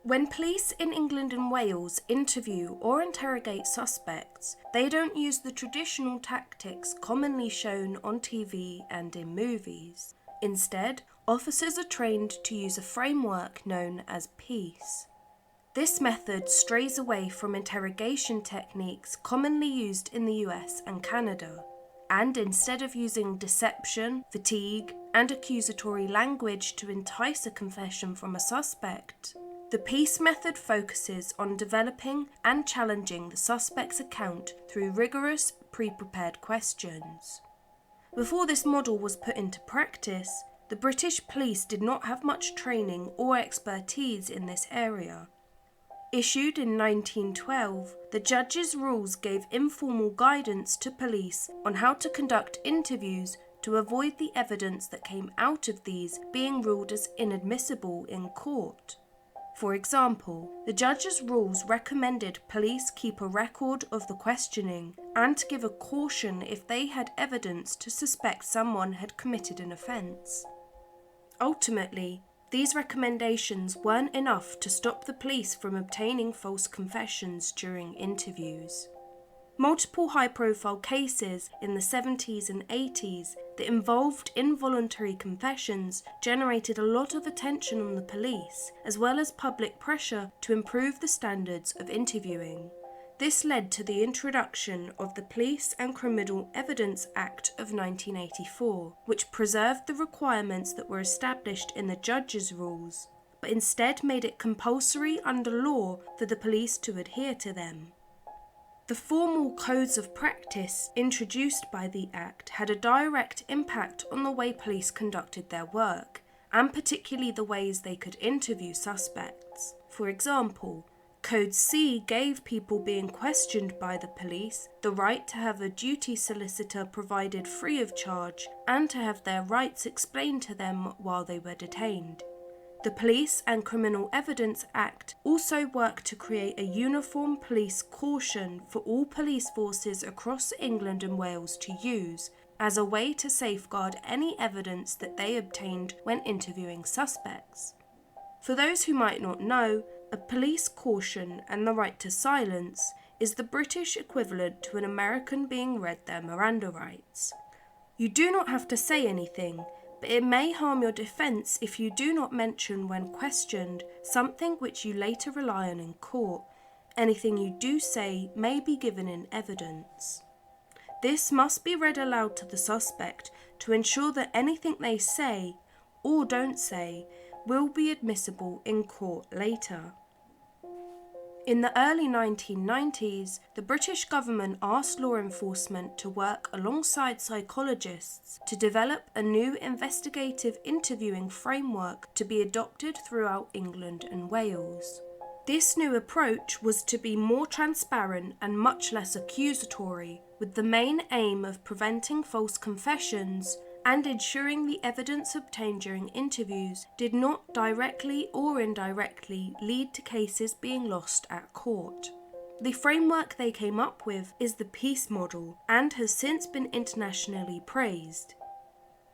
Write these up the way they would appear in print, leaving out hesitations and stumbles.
When police in England and Wales interview or interrogate suspects, they don't use the traditional tactics commonly shown on TV and in movies. Instead, officers are trained to use a framework known as PIECE. This method strays away from interrogation techniques commonly used in the US and Canada, and instead of using deception, fatigue, and accusatory language to entice a confession from a suspect, the PIECE method focuses on developing and challenging the suspect's account through rigorous, pre-prepared questions. Before this model was put into practice, the British police did not have much training or expertise in this area. Issued in 1912, the judge's rules gave informal guidance to police on how to conduct interviews to avoid the evidence that came out of these being ruled as inadmissible in court. For example, the judge's rules recommended police keep a record of the questioning and to give a caution if they had evidence to suspect someone had committed an offence. Ultimately, these recommendations weren't enough to stop the police from obtaining false confessions during interviews. Multiple high-profile cases in the 70s and 80s that involved involuntary confessions generated a lot of attention on the police, as well as public pressure to improve the standards of interviewing. This led to the introduction of the Police and Criminal Evidence Act of 1984, which preserved the requirements that were established in the judge's rules, but instead made it compulsory under law for the police to adhere to them. The formal codes of practice introduced by the Act had a direct impact on the way police conducted their work, and particularly the ways they could interview suspects. For example, Code C gave people being questioned by the police the right to have a duty solicitor provided free of charge and to have their rights explained to them while they were detained. The Police and Criminal Evidence Act also worked to create a uniform police caution for all police forces across England and Wales to use as a way to safeguard any evidence that they obtained when interviewing suspects. For those who might not know, a police caution and the right to silence is the British equivalent to an American being read their Miranda rights. You do not have to say anything, but it may harm your defence if you do not mention when questioned something which you later rely on in court. Anything you do say may be given in evidence. This must be read aloud to the suspect to ensure that anything they say, or don't say, will be admissible in court later. In the early 1990s, the British government asked law enforcement to work alongside psychologists to develop a new investigative interviewing framework to be adopted throughout England and Wales. This new approach was to be more transparent and much less accusatory, with the main aim of preventing false confessions and ensuring the evidence obtained during interviews did not directly or indirectly lead to cases being lost at court. The framework they came up with is the PIECE model and has since been internationally praised.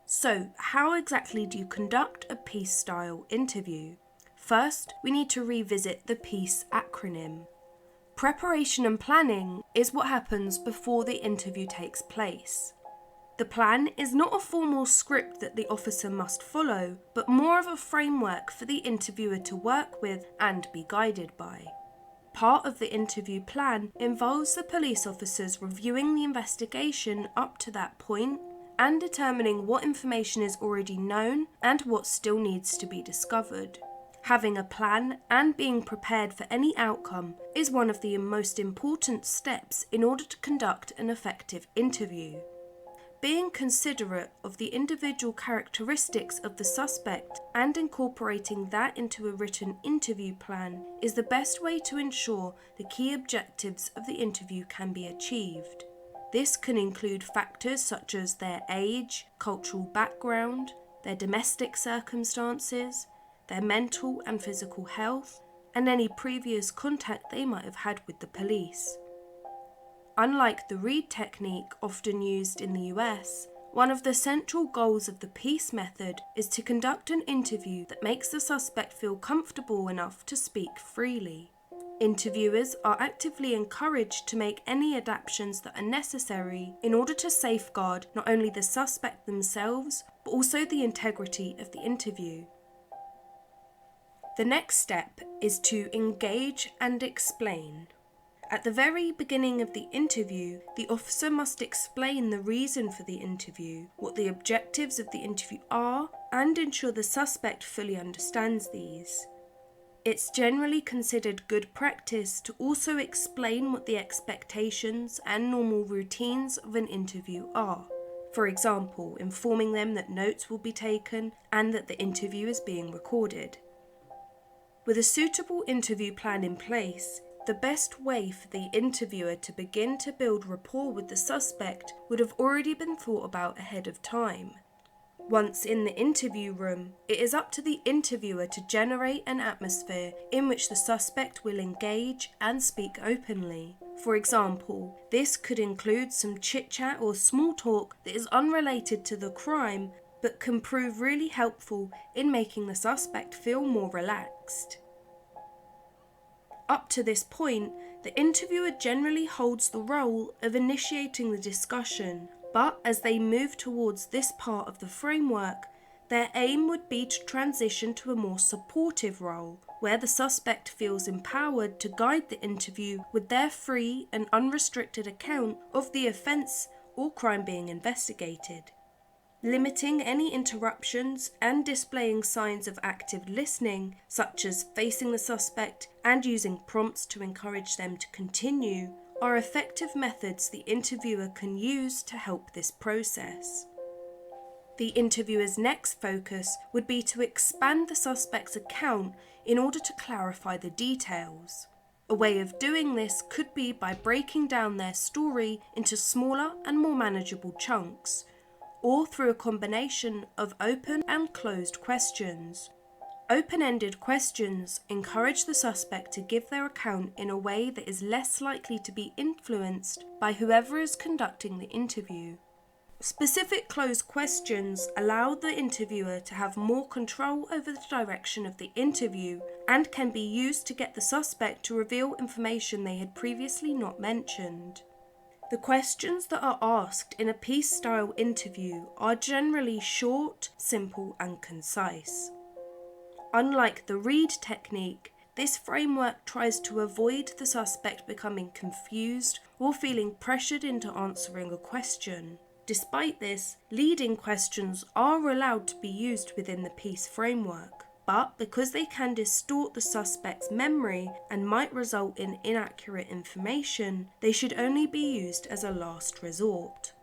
So, how exactly do you conduct a PIECE-style interview? First, we need to revisit the PIECE acronym. Preparation and planning is what happens before the interview takes place. The plan is not a formal script that the officer must follow, but more of a framework for the interviewer to work with and be guided by. Part of the interview plan involves the police officers reviewing the investigation up to that point and determining what information is already known and what still needs to be discovered. Having a plan and being prepared for any outcome is one of the most important steps in order to conduct an effective interview. Being considerate of the individual characteristics of the suspect and incorporating that into a written interview plan is the best way to ensure the key objectives of the interview can be achieved. This can include factors such as their age, cultural background, their domestic circumstances, their mental and physical health, and any previous contact they might have had with the police. Unlike the read technique often used in the US, One of the central goals of the piece method is to conduct an interview that makes the suspect feel comfortable enough to speak freely. Interviewers are actively encouraged to make any adaptations that are necessary in order to safeguard not only the suspect themselves, but also the integrity of the interview. The next step is to engage and explain. At the very beginning of the interview, the officer must explain the reason for the interview, what the objectives of the interview are, and ensure the suspect fully understands these. It's generally considered good practice to also explain what the expectations and normal routines of an interview are. For example, informing them that notes will be taken and that the interview is being recorded. With a suitable interview plan in place, the best way for the interviewer to begin to build rapport with the suspect would have already been thought about ahead of time. Once in the interview room, it is up to the interviewer to generate an atmosphere in which the suspect will engage and speak openly. For example, this could include some chit-chat or small talk that is unrelated to the crime but can prove really helpful in making the suspect feel more relaxed. Up to this point, the interviewer generally holds the role of initiating the discussion, but as they move towards this part of the framework, their aim would be to transition to a more supportive role, where the suspect feels empowered to guide the interview with their free and unrestricted account of the offence or crime being investigated. Limiting any interruptions and displaying signs of active listening, such as facing the suspect and using prompts to encourage them to continue, are effective methods the interviewer can use to help this process. The interviewer's next focus would be to expand the suspect's account in order to clarify the details. A way of doing this could be by breaking down their story into smaller and more manageable chunks, or through a combination of open and closed questions. Open-ended questions encourage the suspect to give their account in a way that is less likely to be influenced by whoever is conducting the interview. Specific closed questions allow the interviewer to have more control over the direction of the interview and can be used to get the suspect to reveal information they had previously not mentioned. The questions that are asked in a piece-style interview are generally short, simple, and concise. Unlike the read technique, this framework tries to avoid the suspect becoming confused or feeling pressured into answering a question. Despite this, leading questions are allowed to be used within the piece framework, but because they can distort the suspect's memory and might result in inaccurate information, they should only be used as a last resort.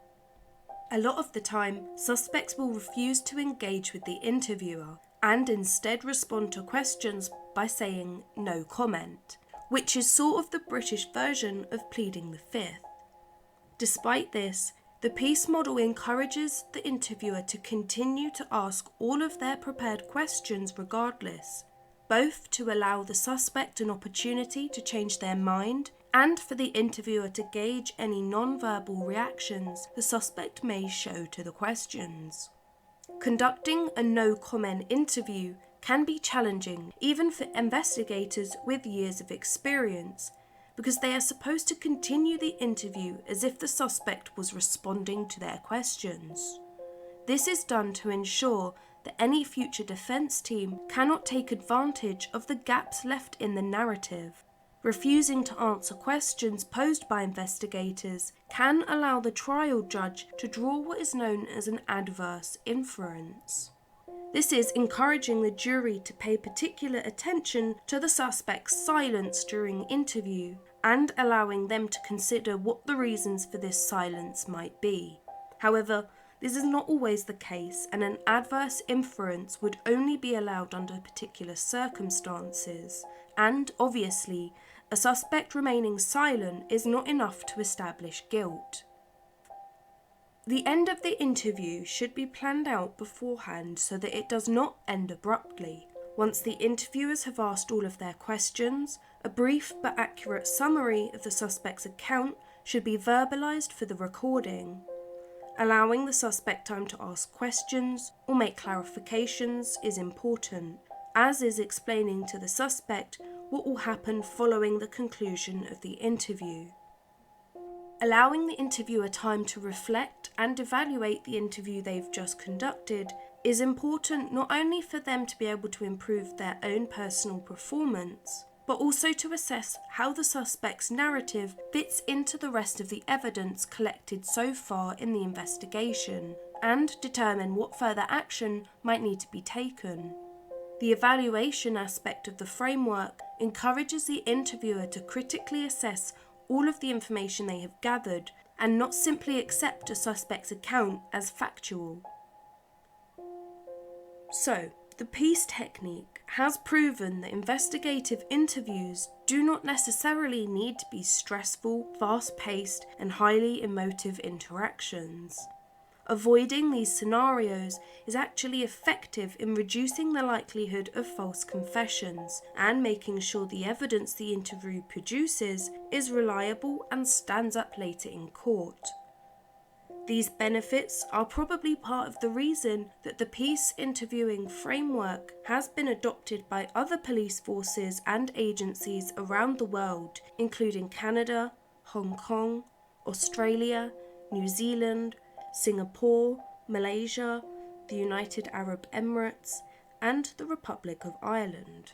A lot of the time, suspects will refuse to engage with the interviewer and instead respond to questions by saying no comment, which is sort of the British version of pleading the fifth. Despite this, the piece model encourages the interviewer to continue to ask all of their prepared questions regardless, both to allow the suspect an opportunity to change their mind and for the interviewer to gauge any non-verbal reactions the suspect may show to the questions. Conducting a no-comment interview can be challenging even for investigators with years of experience, because they are supposed to continue the interview as if the suspect was responding to their questions. This is done to ensure that any future defence team cannot take advantage of the gaps left in the narrative. Refusing to answer questions posed by investigators can allow the trial judge to draw what is known as an adverse inference. This is encouraging the jury to pay particular attention to the suspect's silence during interview and allowing them to consider what the reasons for this silence might be. However, this is not always the case, and an adverse inference would only be allowed under particular circumstances, and obviously, a suspect remaining silent is not enough to establish guilt. The end of the interview should be planned out beforehand so that it does not end abruptly. Once the interviewers have asked all of their questions, a brief but accurate summary of the suspect's account should be verbalised for the recording. Allowing the suspect time to ask questions or make clarifications is important, as is explaining to the suspect what will happen following the conclusion of the interview. Allowing the interviewer time to reflect and evaluate the interview they've just conducted is important not only for them to be able to improve their own personal performance, but also to assess how the suspect's narrative fits into the rest of the evidence collected so far in the investigation, and determine what further action might need to be taken. The evaluation aspect of the framework encourages the interviewer to critically assess all of the information they have gathered and not simply accept a suspect's account as factual. So, the piece technique has proven that investigative interviews do not necessarily need to be stressful, fast-paced, and highly emotive interactions. Avoiding these scenarios is actually effective in reducing the likelihood of false confessions and making sure the evidence the interview produces is reliable and stands up later in court. These benefits are probably part of the reason that the piece interviewing framework has been adopted by other police forces and agencies around the world, including Canada, Hong Kong, Australia, New Zealand, Singapore, Malaysia, the United Arab Emirates, and the Republic of Ireland.